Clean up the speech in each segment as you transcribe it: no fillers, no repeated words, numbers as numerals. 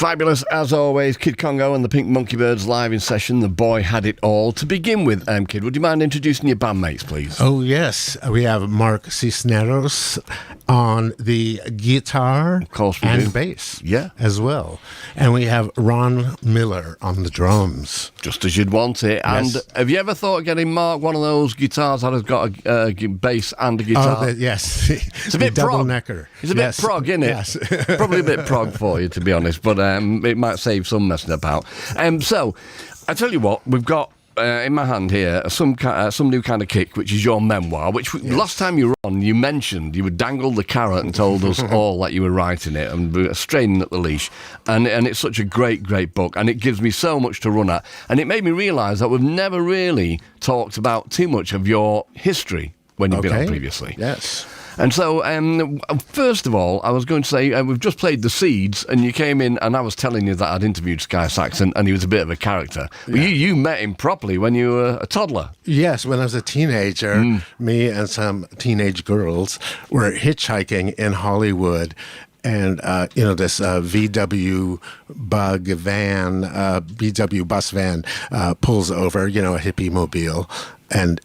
Fabulous, as always. Kid Congo and the Pink Monkey Birds live in session. The boy had it all. To begin with, Kid, would you mind introducing your bandmates, please? Oh, yes. We have Marc Cisneros on the guitar Of course we and do. bass Yeah. as well. And we have Ron Miller on the drums. Just as you'd want it. And Yes. have you ever thought of getting Mark one of those guitars that has got a bass and a guitar? Yes. It's a bit double prog. necker. It's a bit Yes. prog, isn't it? Yes. Probably a bit prog for you, to be honest, but it might save some messing about. So, I tell you what, we've got in my hand here some new kind of kick, which is your memoir, which last time you were on, you mentioned you would dangle the carrot and told us all that you were writing it and we were straining at the leash. And it's such a great book, and it gives me so much to run at. And it made me realise that we've never really talked about too much of your history when you've been on previously. Yes. And so, first of all, I was going to say, we've just played The Seeds, and you came in, and I was telling you that I'd interviewed Sky Saxon, and he was a bit of a character. Yeah. But you met him properly when you were a toddler. Yes, when I was a teenager, me and some teenage girls were hitchhiking in Hollywood. And, this VW bus van pulls over, a hippie mobile. And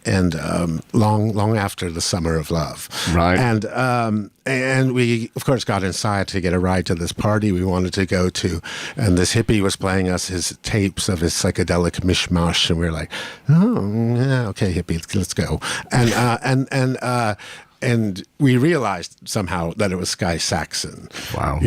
long after the Summer of Love, right? And we of course got inside to get a ride to this party we wanted to go to, and this hippie was playing us his tapes of his psychedelic mishmash, and we were like, oh yeah, okay, hippie, let's go. And we realized somehow that it was Sky Saxon. Wow.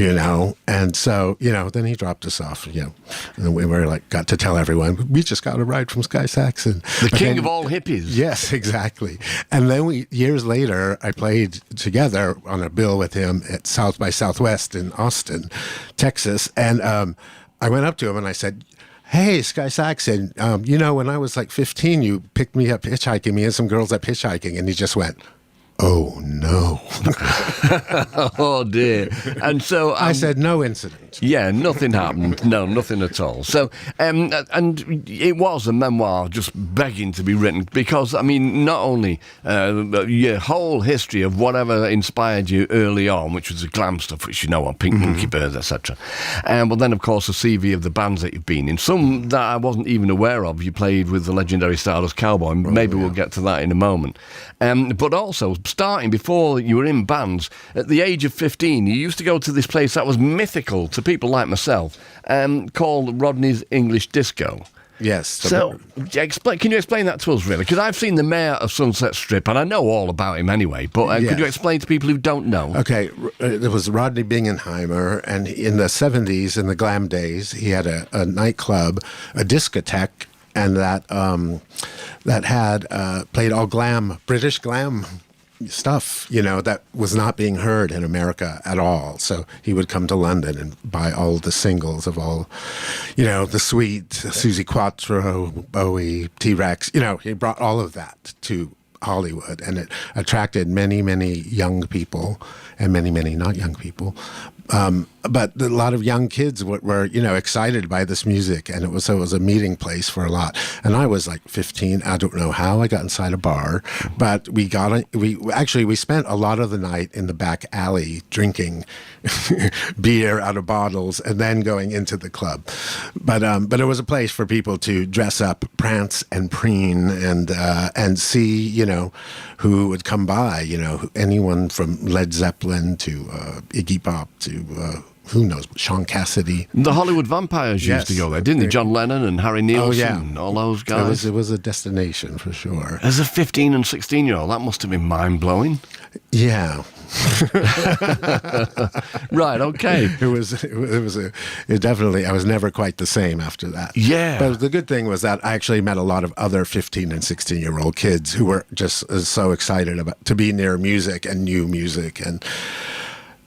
And so, then he dropped us off, and then we were like, got to tell everyone, we just got a ride from Sky Saxon. The king of all hippies. Yes, exactly. And then years later, I played together on a bill with him at South by Southwest in Austin, Texas. And I went up to him and I said, hey, Sky Saxon, when I was like 15, you picked me up hitchhiking, me and some girls up hitchhiking. And he just went, oh, no. Oh, dear. And so I said, no incident. Yeah, nothing happened. No, nothing at all. So, and it was a memoir just begging to be written because, not only your whole history of whatever inspired you early on, which was the glam stuff, which on Pink Monkey Birds, etc. But then, of course, the CV of the bands that you've been in. Some that I wasn't even aware of. You played with the legendary Stardust Cowboy. Maybe we'll get to that in a moment. But also, starting before you were in bands, at the age of 15, you used to go to this place that was mythical to people like myself, called Rodney's English Disco. Yes. So, can you explain that to us, really? Because I've seen the mayor of Sunset Strip, and I know all about him anyway, but could you explain to people who don't know? Okay, there was Rodney Bingenheimer, and in the 70s, in the glam days, he had a nightclub, a discotheque, and that had played all British glam stuff, that was not being heard in America at all. So he would come to London and buy all the singles of all, the Sweet, Suzi Quatro, Bowie, T-Rex. He brought all of that to Hollywood, and it attracted many, many young people and many, many not young people. But a lot of young kids were excited by this music, and it was a meeting place for a lot. And I was like 15. I don't know how I got inside a bar, but we spent a lot of the night in the back alley drinking beer out of bottles and then going into the club. But it was a place for people to dress up, prance and preen, and see who would come by. Anyone from Led Zeppelin to Iggy Pop to who knows, Sean Cassidy. The Hollywood Vampires used to go there, didn't they? John Lennon and Harry Nilsson, all those guys. It was a destination for sure. As a 15 and 16-year-old, that must have been mind-blowing. Yeah. Right, okay. It definitely, I was never quite the same after that. Yeah. But the good thing was that I actually met a lot of other 15 and 16-year-old kids who were just so excited to be near music and new music, and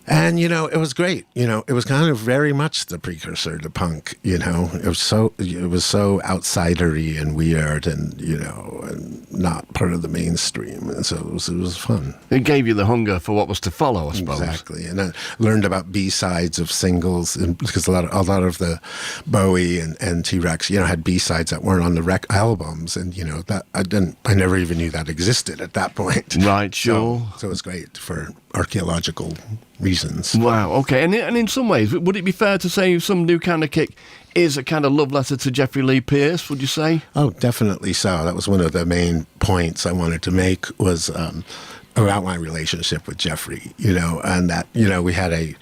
it was great. It was kind of very much the precursor to punk. It was so outsidery and weird, and and not part of the mainstream. And so it was fun. It gave you the hunger for what was to follow, I suppose. Exactly. And I learned about B-sides of singles, and because a lot of the Bowie and T-Rex, had B-sides that weren't on the albums, and that I never even knew that existed at that point. Right. Sure. So it was great for archaeological reasons. Wow, okay. And in some ways, would it be fair to say Some New Kind of Kick is a kind of love letter to Jeffrey Lee Pierce, would you say? Oh, definitely so. That was one of the main points I wanted to make, was about my relationship with Jeffrey, and that, we had a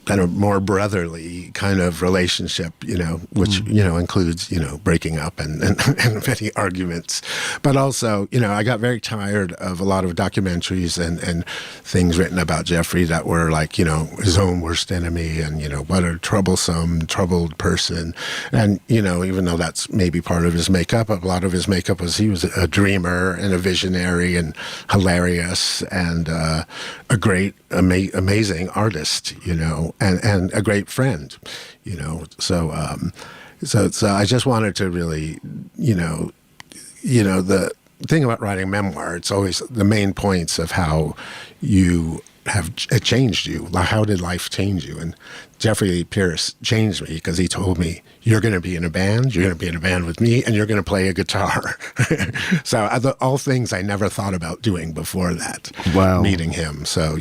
kind of more brotherly kind of relationship, which, includes, breaking up and many arguments. But also, I got very tired of a lot of documentaries and things written about Jeffrey that were like, his own worst enemy and, what a troubled person. And, even though that's maybe part of his makeup, a lot of his makeup was he was a dreamer and a visionary and hilarious and a great, amazing artist. And a great friend, So I just wanted to really, the thing about writing memoir, it's always the main points of how it changed you. How did life change you? And Jeffrey Lee Pierce changed me because he told me, you're going to be in a band, you're going to be in a band with me, and you're going to play a guitar. So all things I never thought about doing before that. Wow. Meeting him, so,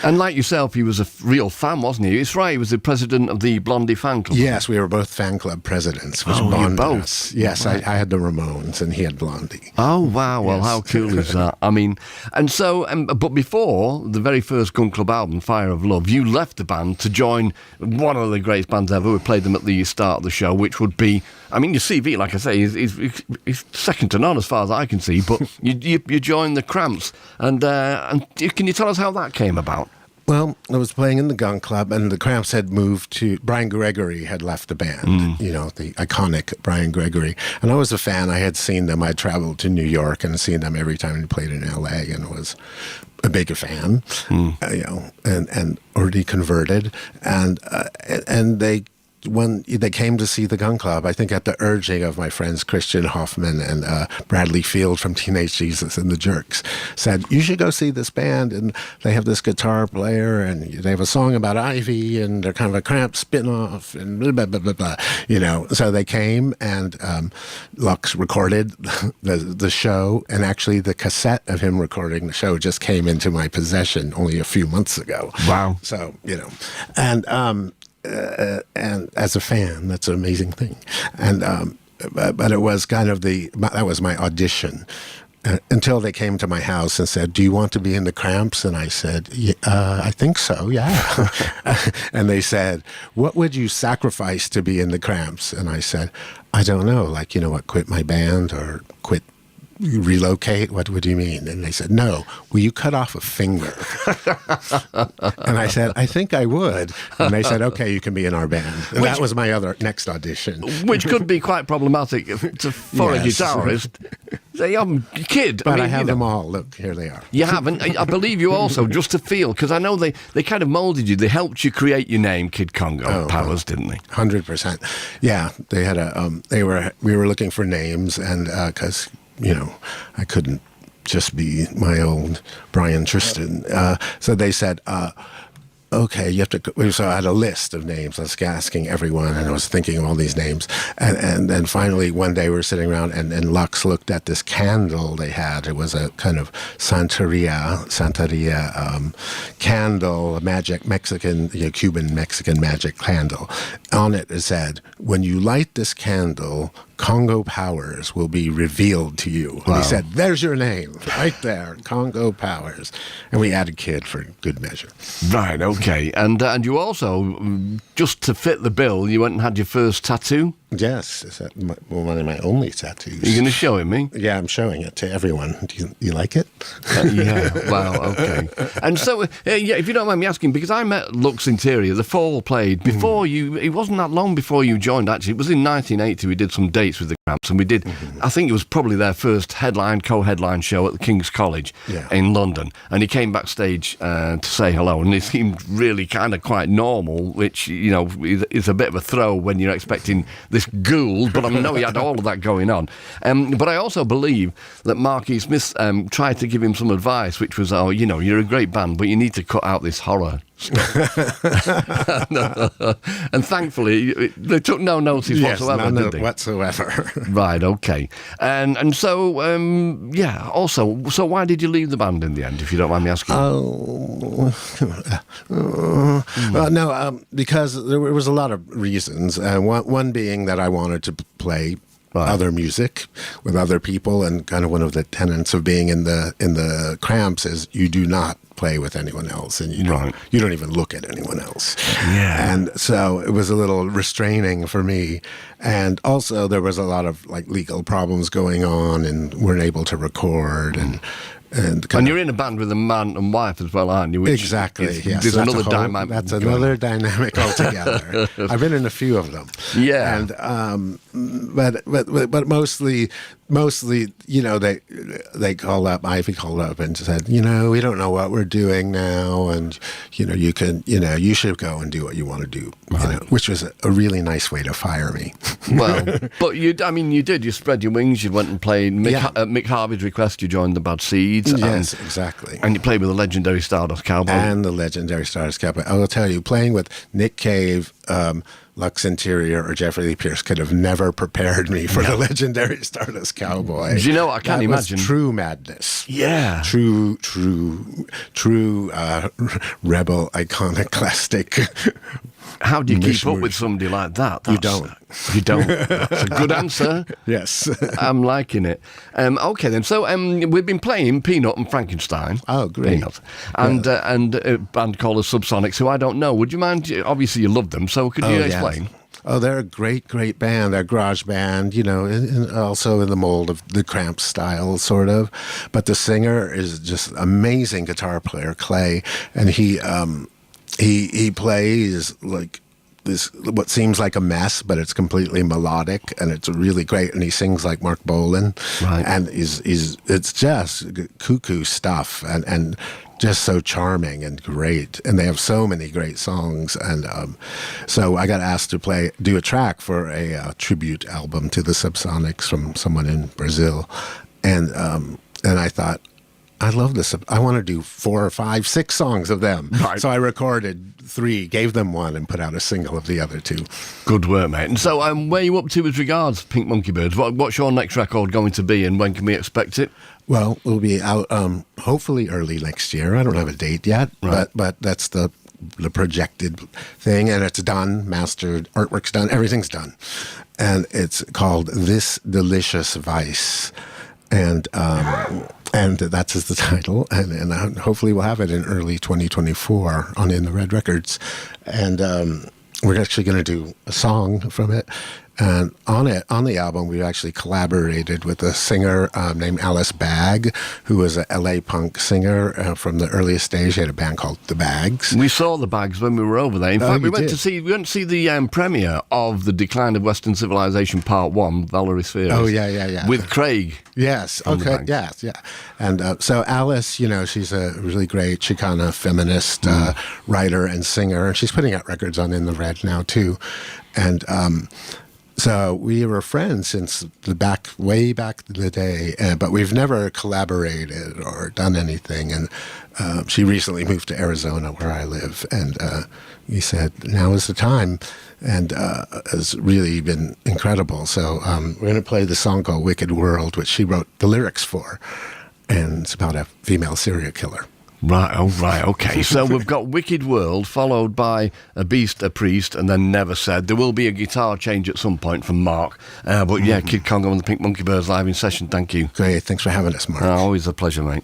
And like yourself, he was a real fan, wasn't he? It's right, he was the president of the Blondie fan club. Yes, we were both fan club presidents, which you bonded both? us. Yes, I had the Ramones, and he had Blondie. Oh, wow. Well, Yes. how cool is that? I mean, and so, but before the very first Gun Club album, Fire of Love, you left the band to join one of the greatest bands ever. We played them at the start of the show, which would be, I mean, your CV, like I say, is second to none as far as I can see, but you joined the Cramps. And can you tell us how that came about? Well, I was playing in the Gun Club, and the Cramps had moved to... Brian Gregory had left the band, the iconic Brian Gregory. And I was a fan. I had seen them. I traveled to New York and seen them every time they played in L.A. and was a big fan, and already converted. And when they came to see the Gun Club, I think at the urging of my friends Christian Hoffman and Bradley Field from Teenage Jesus and the Jerks, said, you should go see this band, and they have this guitar player, and they have a song about Ivy, and they're kind of a Cramp spin-off, and blah, blah, blah, blah, blah. So they came, and Lux recorded the show, and actually the cassette of him recording the show just came into my possession only a few months ago. Wow. So, and as a fan, that's an amazing thing. And but it was kind of that was my audition until they came to my house and said, "Do you want to be in the Cramps?" And I said, "I think so, yeah." And they said, "What would you sacrifice to be in the Cramps?" And I said, "I don't know. Like, quit my band or quit." Relocate? What do you mean? And they said, no, will you cut off a finger? And I said, I think I would. And they said, okay, you can be in our band. And that was my next audition. Which could be quite problematic for a guitarist. Say, kid. But I have them all. Look, here they are. You haven't. I believe you also, just to feel, because I know they kind of molded you. They helped you create your name, Kid Congo Powers, didn't they? 100%. Yeah, they had we were looking for names, and because I couldn't just be my old Brian Tristan. So they said, okay, you have to... So I had a list of names. I was asking everyone, and I was thinking of all these names. And then finally, one day we were sitting around, and Lux looked at this candle they had. It was a kind of Santeria candle, a magic Mexican, Cuban Mexican magic candle. On it said, when you light this candle, Congo Powers will be revealed to you. And he said, there's your name, right there, Congo Powers. And we added Kid for good measure. Right, okay. And you also, just to fit the bill, you went and had your first tattoo? Yes, it's one of my only tattoos. You're going to show it me? Yeah, I'm showing it to everyone. Do you like it? Yeah, wow, okay. And so, if you don't mind me asking, because I met Lux Interior, the Fall played before you, it wasn't that long before you joined, actually. It was in 1980, we did some dates with the Cramps, and we did, I think it was probably their first co-headline show at the King's College in London. And he came backstage to say hello, and he seemed really kind of quite normal, which, is a bit of a throw when you're expecting this ghoul, but I know he had all of that going on. But I also believe that Mark E. Smith tried to give him some advice, which was, you're a great band, but you need to cut out this horror And thankfully, they took no notice whatsoever, none did they? whatsoever. Right, okay. And so, also, so why did you leave the band in the end, if you don't mind me asking? Well, no, because there was a lot of reasons. One being that I wanted to play other music with other people, and kind of one of the tenets of being in the Cramps is you do not play with anyone else, and you don't even look at anyone else. Yeah. And so it was a little restraining for me. And also there was a lot of like legal problems going on, and weren't able to record and you're in a band with a man and wife as well, aren't you? Which exactly. Yes. There's another dynamic. That's another dynamic altogether. I've been in a few of them. Yeah. And but mostly, you know, they called up. Ivy called up and said, you know, we don't know what we're doing now, and you know, you should go and do what you want to do. Right. You know, which was a really nice way to fire me. Well, but you did. You spread your wings. You went and played. Mick Harvey's request, you joined the Bad Seeds. Yes, exactly. And you played with the legendary Stardust Cowboy. And the legendary Stardust Cowboy. I will tell you, playing with Nick Cave, Lux Interior, or Jeffrey Lee Pierce could have never prepared me for the legendary Stardust Cowboy. Do you know what I can't imagine? Was true madness. Yeah. True rebel iconoclastic. How do you keep up with somebody like that? You don't. You don't. That's a good answer. Yes. I'm liking it. Okay then. So we've been playing Peanut and Frankenstein. Oh, great. Peanut. And a band called the Subsonics, who I don't know. Would you mind? Obviously, you love them. So could you explain? Yes. Oh, they're a great band. They're a garage band, you know, and also in the mold of the Cramps style, sort of. But the singer is just amazing guitar player, Clay, and he plays like this, what seems like a mess, but it's completely melodic, and it's really great. And he sings like Mark Bolan, right. And it's just cuckoo stuff, and just so charming and great. And they have so many great songs. And so I got asked to do a track for a tribute album to the Subsonics from someone in Brazil, and I thought, I love this. I want to do 4 or 5, 6 songs of them. Right. So I recorded 3, gave them 1, and put out a single of the other 2. Good work, mate. And so where are you up to with regards Pink Monkey Birds? What's your next record going to be, and when can we expect it? Well, it'll be out hopefully early next year. I don't have a date yet, right. but that's the projected thing, and it's done, mastered, artwork's done, everything's done. And it's called This Delicious Vice. And that's the title, and hopefully we'll have it in early 2024 in the Red Records, and we're actually going to do a song from it. And on the album, we actually collaborated with a singer named Alice Bagg, who was a LA punk singer from the earliest days. She had a band called The Bags. We saw The Bags when we were over there. In fact, we went to see the premiere of The Decline of Western Civilization Part 1, Valerie Spheres. Oh, yeah. With Craig. Yes, okay, yes, yeah. And so Alice, you know, she's a really great Chicana feminist writer and singer, and she's putting out records on In the Red now, too. And so we were friends since way back in the day, but we've never collaborated or done anything. And she recently moved to Arizona, where I live, and we said, now is the time, and has really been incredible. So we're going to play the song called Wicked World, which she wrote the lyrics for, and it's about a female serial killer. Right, okay. So we've got Wicked World, followed by A Beast, a Priest, and then Never Said. There will be a guitar change at some point from Mark. But yeah, Kid Congo and the Pink Monkey Birds live in session. Thank you. Great. Thanks for having us, Mark. Always a pleasure, mate.